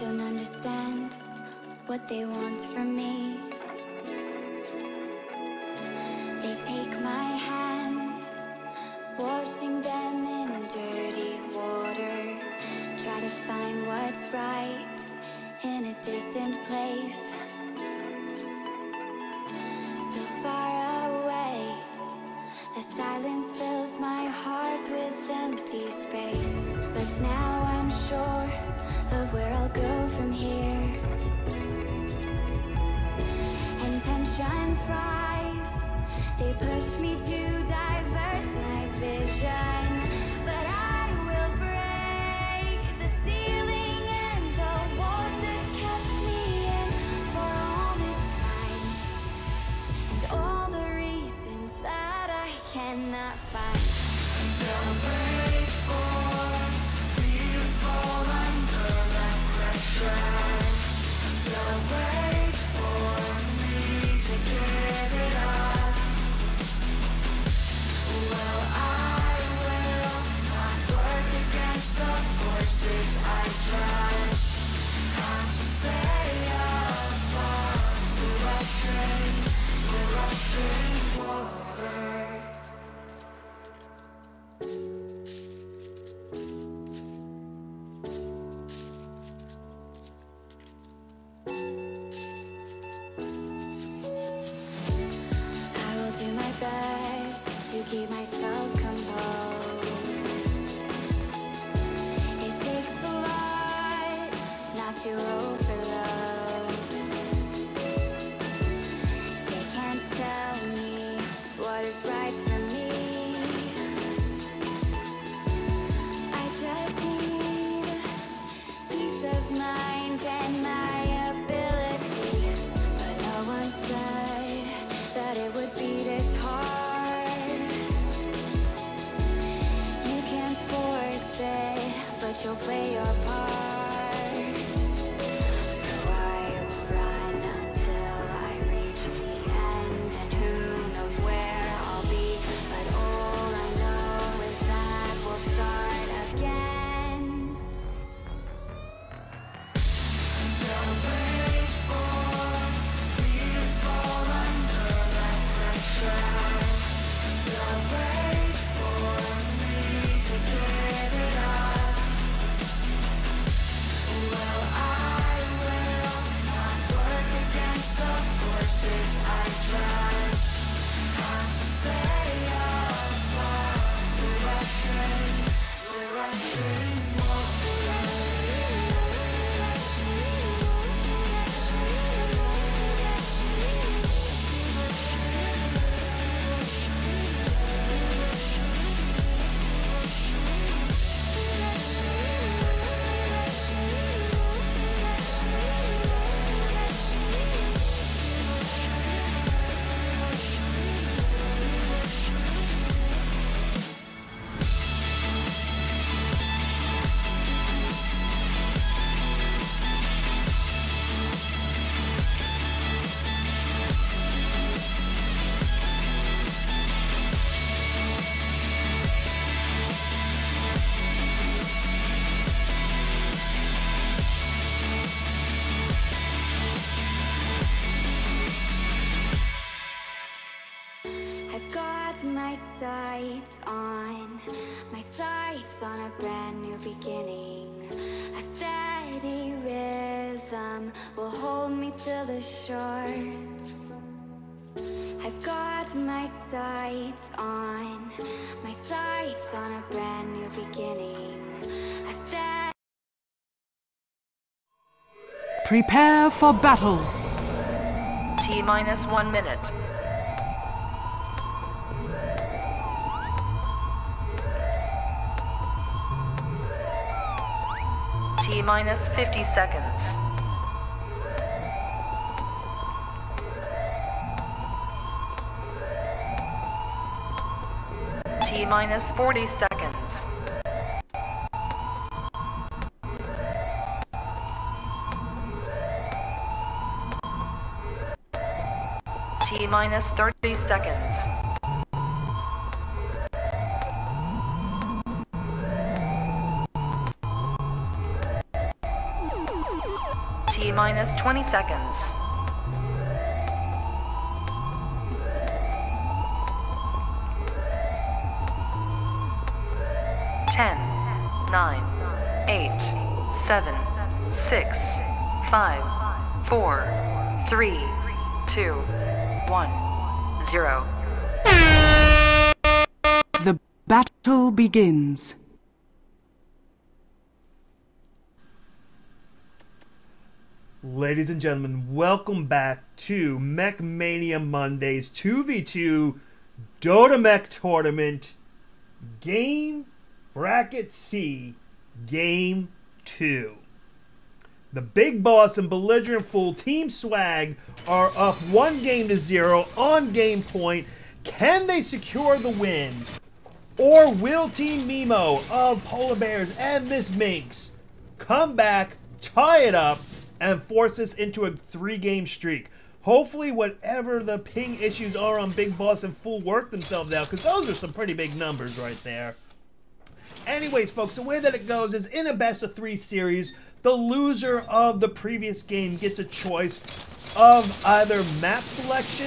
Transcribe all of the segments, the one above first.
don't understand what they want from me. They take my hands, washing them in dirty water. Try to find what's right in a distant place, so far away. The silence fills my heart with empty space. But now I'm sure of where I'll go from here. And tensions rise, they push me to divert my vision. But I will break the ceiling and the walls that kept me in for all this time, and all the reasons that I cannot find. Don't wait for me to fall under that pressure. Don't wait for me to give it up. Well, I will not work against the forces I trust. Have to stay above the rushing water. I will do my best to keep myself composed. It takes a lot not to overload. They can't tell me what is right for me. I just need peace of mind and my ability. But no one said that it would be this hard. You can't force it, but you'll play your part. So I will run until I reach the end, and who knows where I'll be. But all I know is that we'll start again. Don't wait for me to fall under that pressure. Don't wait for me to give it up. Well, I will not work against the forces I trust. Have to stay above the rushing I've got my sights on a brand new beginning. A steady rhythm will hold me to the shore. I've got my sights on a brand new beginning. A steady. Prepare for battle. T-minus 1 minute. T-minus 50 seconds. T-minus 40 seconds. T-minus 30 seconds. T minus 20 seconds. 10, 9, 8, 7, 6, 5, 4, 3, 2, 1, 0. The battle begins. Ladies and gentlemen, welcome back to Mech Mania Monday's 2v2 DOTAMech Tournament Game Bracket C, Game 2. The BigBoss and BelligerentFool Team Swag are up 1-0 on game point. Can they secure the win? Or will Team MeMo of Polarbearz and Miss Minx come back, tie it up, and force us into a 3-game streak? Hopefully whatever the ping issues are on BigBoss and Fool work themselves out, because those are some pretty big numbers right there. Anyways, folks, the way that it goes is in a best-of-3 series, the loser of the previous game gets a choice of either map selection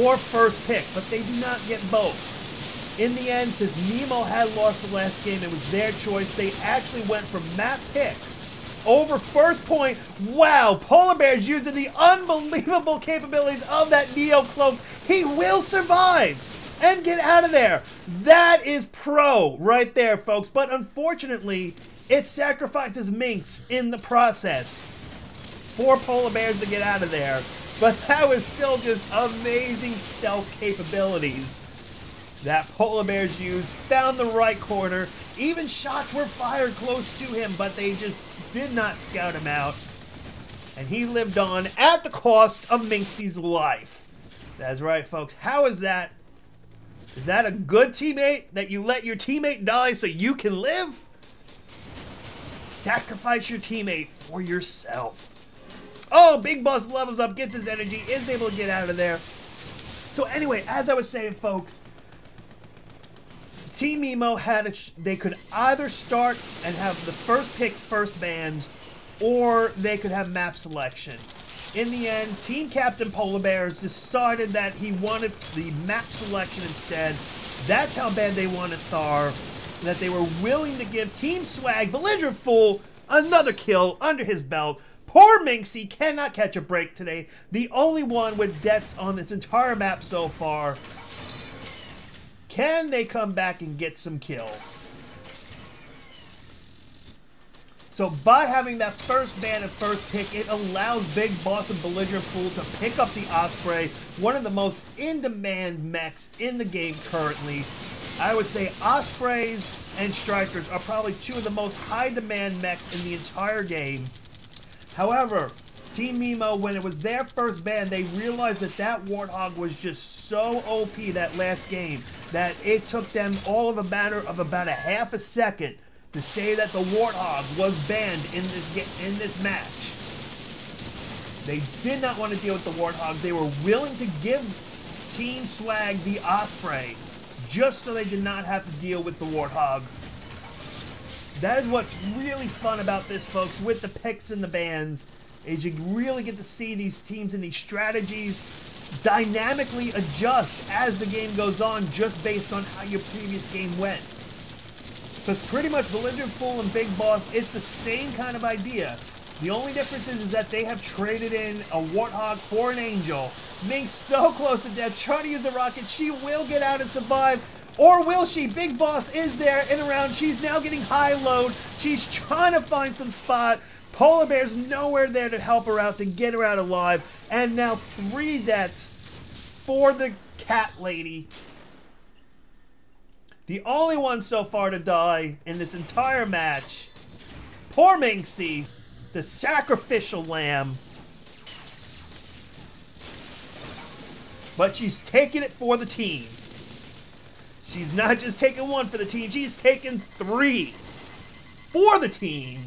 or first pick, but they do not get both. In the end, since MeMo had lost the last game, it was their choice. They actually went for map picks over first point. Wow, Polarbearz using the unbelievable capabilities of that Neo cloak. He will survive and get out of there. That is pro right there, folks. But unfortunately, it sacrifices Minx in the process for Polarbearz to get out of there. But that was still just amazing stealth capabilities that Polarbearz used. Found the right corner. Even shots were fired close to him, but they just did not scout him out. And he lived on at the cost of Minxy's life. That's right, folks. How is that? Is that a good teammate, that you let your teammate die so you can live? Sacrifice your teammate for yourself. Oh, BigBoss levels up, gets his energy, is able to get out of there. So anyway, as I was saying, folks, Team MeMo they could either start and have the first picks, first bans, or they could have map selection. In the end, Team Captain Polarbearz decided that he wanted the map selection instead. That's how bad they wanted Thar, that they were willing to give Team Swag, BelligerentFool, another kill under his belt. Poor Minxy cannot catch a break today. The only one with deaths on this entire map so far. Can they come back and get some kills? So by having that first ban and first pick, it allows BigBoss and BelligerentFool to pick up the Osprey, one of the most in-demand mechs in the game currently. I would say Ospreys and Strikers are probably two of the most high-demand mechs in the entire game. However, Team MeMo, when it was their first ban, they realized that that Warthog was just so OP that last game that it took them all of a matter of about a half a second to say that the Warthog was banned in this match. They did not want to deal with the Warthog. They were willing to give Team Swag the Osprey just so they did not have to deal with the Warthog. That is what's really fun about this, folks, with the picks and the bans, is you really get to see these teams and these strategies dynamically adjust as the game goes on, just based on how your previous game went. Because pretty much BelligerentFool and BigBoss, it's the same kind of idea. The only difference is that they have traded in a Warthog for an Angel. Minx so close to death, trying to use the rocket. She will get out and survive. Or will she? BigBoss is there and around. She's now getting high load. She's trying to find some spot. Polarbearz nowhere there to help her out, to get her out alive. And now 3 deaths for the cat lady. The only one so far to die in this entire match. Poor Minxy, the sacrificial lamb. But she's taking it for the team. She's not just taking 1 for the team, she's taking 3 for the team.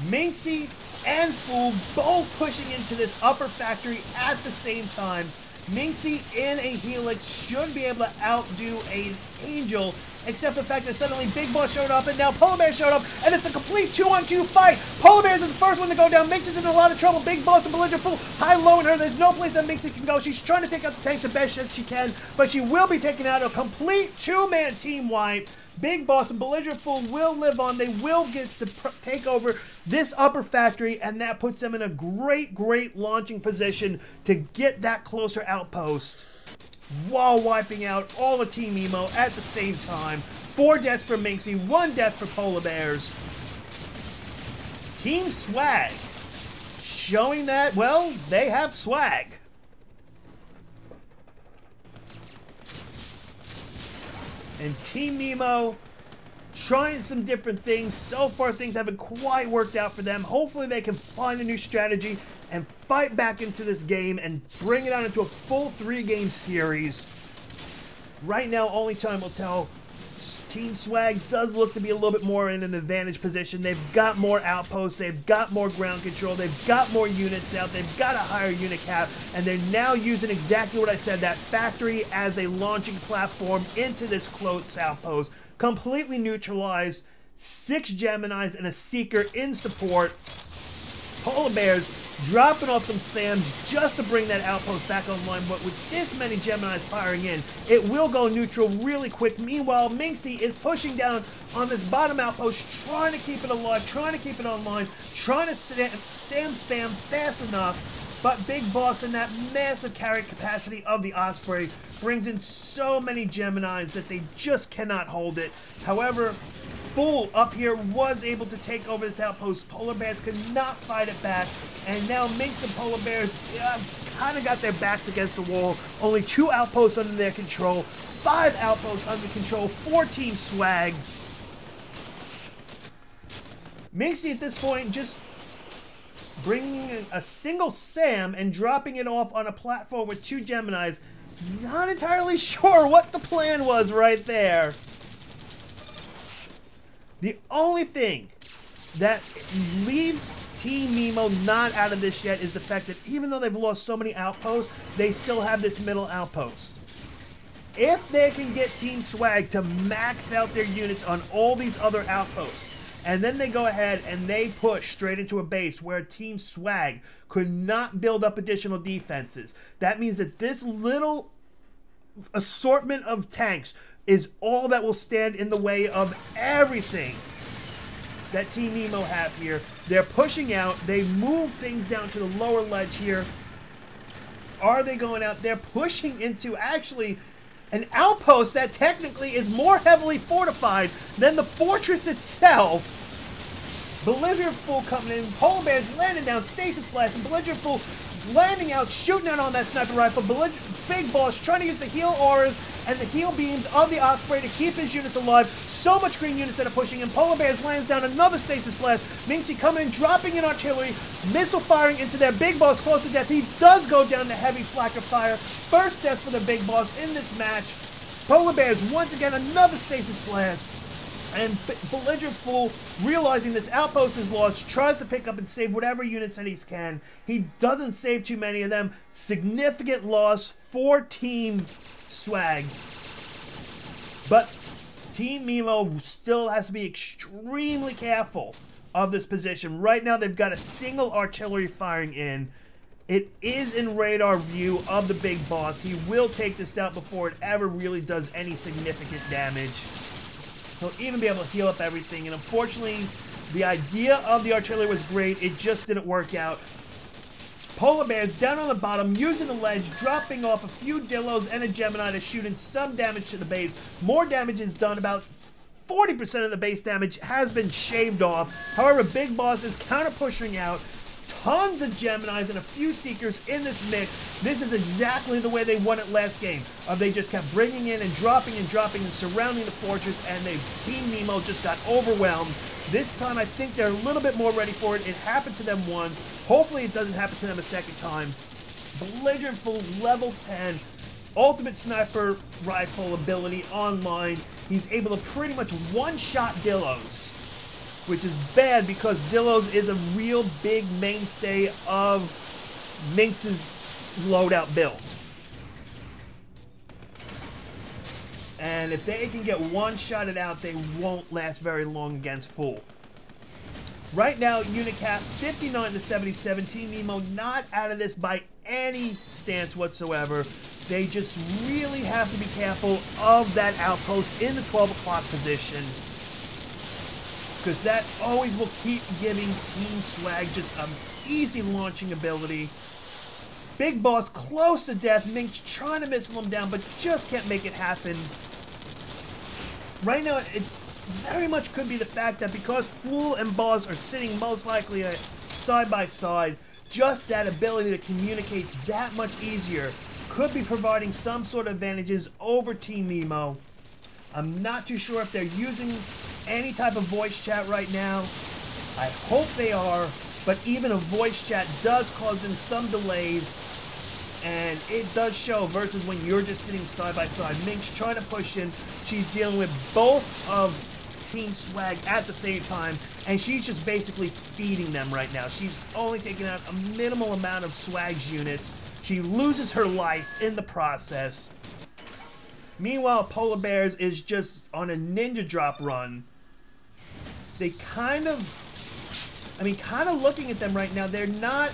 Minxy and Fool both pushing into this upper factory at the same time. Minxy in a Helix should be able to outdo an Angel except for the fact that suddenly BigBoss showed up and now Polarbearz showed up, and it's a complete 2-on-2 fight. Polarbearz is the first one to go down. Minxy's in a lot of trouble. BigBoss and BelligerentFool high-lowing her. There's no place that Minxy can go. She's trying to take out the tanks the best that she can, but she will be taking out a complete two-man team wipe. BigBoss and BelligerentFool will live on. They will get to take over this upper factory, and that puts them in a great, great launching position to get that closer outpost while wiping out all of Team MeMo at the same time. 4 deaths for Minxy, 1 death for Polarbearz. Team Swag showing that, well, they have swag. And Team MeMo trying some different things. So far, things haven't quite worked out for them. Hopefully, they can find a new strategy and fight back into this game and bring it out into a full 3-game series. Right now, only time will tell. Team Swag does look to be a little bit more in an advantage position. They've got more outposts. They've got more ground control. They've got more units out. They've got a higher unit cap. And they're now using exactly what I said, that factory as a launching platform into this close outpost. Completely neutralized. 6 Geminis and a Seeker in support. Polarbearz dropping off some SAMs just to bring that outpost back online, but with this many Geminis firing in, it will go neutral really quick. Meanwhile, Minxy is pushing down on this bottom outpost, trying to keep it alive, trying to keep it online, trying to SAM spam fast enough, but BigBoss and that massive carry capacity of the Osprey brings in so many Geminis that they just cannot hold it. However, Fool up here was able to take over this outpost. Polarbearz could not fight it back, and now Minx and Polarbearz kind of got their backs against the wall. Only 2 outposts under their control, 5 outposts under control for Team Swag. Minxy at this point just bringing a single SAM and dropping it off on a platform with 2 Geminis. Not entirely sure what the plan was right there. The only thing that leaves Team MeMo not out of this yet is the fact that even though they've lost so many outposts, they still have this middle outpost. If they can get Team Swag to max out their units on all these other outposts, and then they go ahead and they push straight into a base where Team Swag could not build up additional defenses, that means that this little assortment of tanks is all that will stand in the way of everything that Team MeMo have here. They're pushing out. They move things down to the lower ledge here. Are they going out? They're pushing into actually an outpost that technically is more heavily fortified than the fortress itself. BelligerentFool coming in. Polarbearz landing down, stasis blast, and BelligerentFool landing out, shooting out on that sniper rifle. BigBoss trying to use the heal auras and the heal beams of the Osprey to keep his units alive. So much green units that are pushing, and Polarbearz lands down another stasis blast. Minxy coming in, dropping in artillery, missile firing into their BigBoss close to death. He does go down to heavy flak of fire. First death for the BigBoss in this match. Polarbearz once again another stasis blast. And BelligerentFool, realizing this outpost is lost, tries to pick up and save whatever units that he can. He doesn't save too many of them. Significant loss for Team Swag. But Team MeMo still has to be extremely careful of this position. Right now, they've got a single artillery firing in. It is in radar view of the BigBoss. He will take this out before it ever really does any significant damage. He'll even be able to heal up everything, and unfortunately, the idea of the artillery was great. It just didn't work out. Polarbearz down on the bottom, using the ledge, dropping off a few Dillos and a Gemini to shoot in some damage to the base. More damage is done. About 40% of the base damage has been shaved off. However, BigBoss is counter-pushing out. Tons of Geminis and a few Seekers in this mix. This is exactly the way they won it last game. They just kept bringing in and dropping and surrounding the fortress, and Team MeMo just got overwhelmed. This time, I think they're a little bit more ready for it. It happened to them once. Hopefully, it doesn't happen to them a second time. BelligerentFool level 10. Ultimate sniper rifle ability online. He's able to pretty much one-shot Dillos, which is bad because Dillos is a real big mainstay of Minx's loadout build. And if they can get one-shotted out, they won't last very long against Fool. Right now, unit cap 59 to 77. Team MeMo not out of this by any stance whatsoever. They just really have to be careful of that outpost in the 12 o'clock position, because that always will keep giving Team Swag just an easy launching ability. BigBoss close to death. Minx trying to missile him down, but just can't make it happen. Right now, it very much could be the fact that because Fool and Boss are sitting most likely side by side, just that ability to communicate that much easier could be providing some sort of advantages over Team MeMo. I'm not too sure if they're using any type of voice chat right now. I hope they are, but even a voice chat does cause them some delays, and it does show versus when you're just sitting side by side. Minx trying to push in. She's dealing with both of Team Swag at the same time, and she's just basically feeding them right now. She's only taking out a minimal amount of Swag's units. She loses her life in the process. Meanwhile, Polarbearz is just on a ninja drop run. They kind of looking at them right now, they're not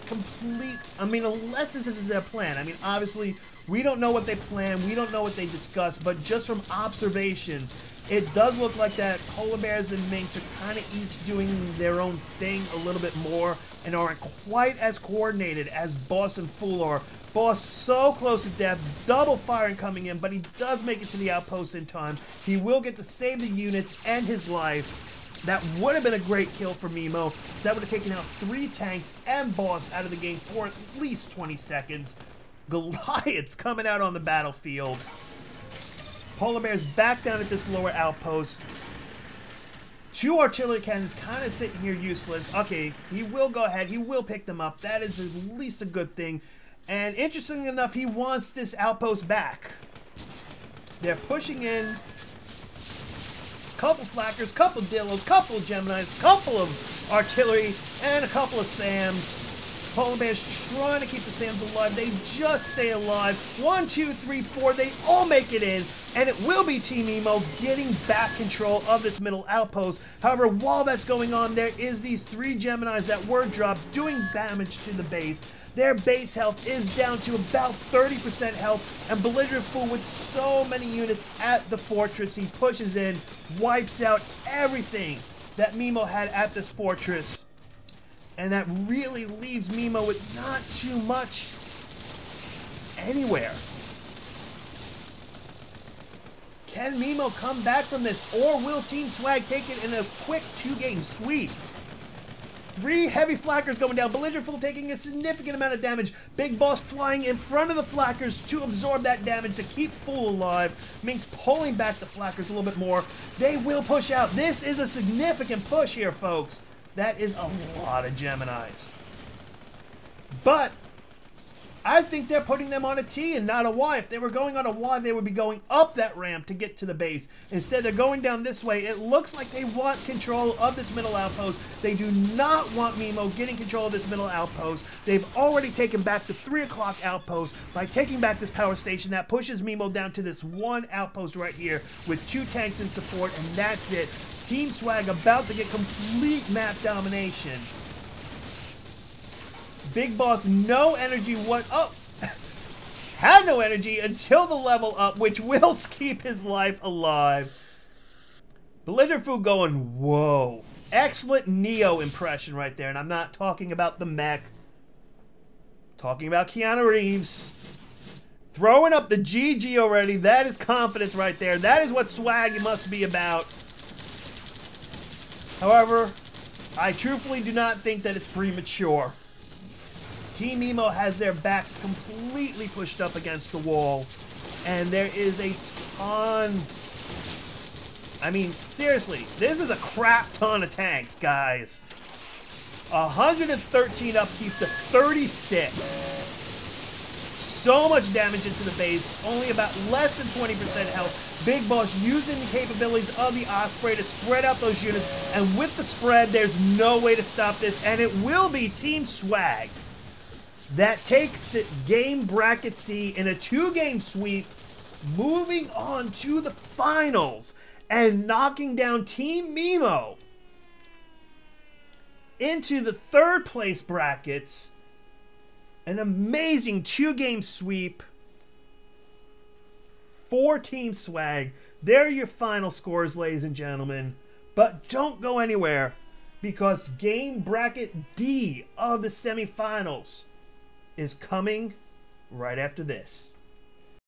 complete. I mean, unless this is their plan. I mean, obviously, we don't know what they plan. We don't know what they discuss. But just from observations, it does look like that Polarbearz and Minx are kind of each doing their own thing a little bit more and aren't quite as coordinated as Boss and Fool are. Boss so close to death, double firing coming in, but he does make it to the outpost in time. He will get to save the units and his life. That would have been a great kill for MeMo. That would have taken out 3 tanks and Boss out of the game for at least 20 seconds. Goliath's coming out on the battlefield. Polarbearz back down at this lower outpost. 2 artillery cannons kind of sitting here useless. Okay, he will go ahead. He will pick them up. That is at least a good thing. And interestingly enough, he wants this outpost back. They're pushing in. Couple flackers, couple dillos, couple Geminis, couple of artillery, and a couple of SAMs. Polarbearz trying to keep the SAMs alive. They just stay alive. 1, 2, 3, 4. They all make it in. And it will be Team MeMo getting back control of this middle outpost. However, while that's going on, there is these 3 Geminis that were dropped doing damage to the base. Their base health is down to about 30% health, and BelligerentFool with so many units at the fortress, he pushes in, wipes out everything that MeMo had at this fortress, and that really leaves MeMo with not too much anywhere. Can MeMo come back from this, or will Team Swag take it in a quick 2-game sweep? 3 heavy flackers going down. BelligerentFool taking a significant amount of damage. BigBoss flying in front of the flackers to absorb that damage to keep Fool alive. Minx pulling back the flackers a little bit more. They will push out. This is a significant push here, folks. That is a lot of Geminis. But I think they're putting them on a T and not a Y. If they were going on a Y, they would be going up that ramp to get to the base. Instead, they're going down this way. It looks like they want control of this middle outpost. They do not want MeMo getting control of this middle outpost. They've already taken back the 3 o'clock outpost by taking back this power station. That pushes MeMo down to this 1 outpost right here with 2 tanks in support, and that's it. Team Swag about to get complete map domination. BigBoss, no energy. Had no energy until the level up, which will keep his life alive. BelligerentFool going, whoa. Excellent Neo impression right there. And I'm not talking about the mech. Talking about Keanu Reeves. Throwing up the GG already. That is confidence right there. That is what Swag must be about. However, I truthfully do not think that it's premature. Team MeMo has their backs completely pushed up against the wall, and there is a ton. I mean, seriously, this is a crap ton of tanks, guys. 113 upkeep to 36. So much damage into the base, only about less than 20% health. BigBoss using the capabilities of the Osprey to spread out those units, and with the spread, there's no way to stop this, and it will be Team Swag that takes the game bracket C in a 2-game sweep moving on to the finals and knocking down Team MeMo into the third place brackets. An amazing 2-game sweep for Team Swag. There are your final scores, ladies and gentlemen. But don't go anywhere, because game bracket D of the semifinals is coming right after this.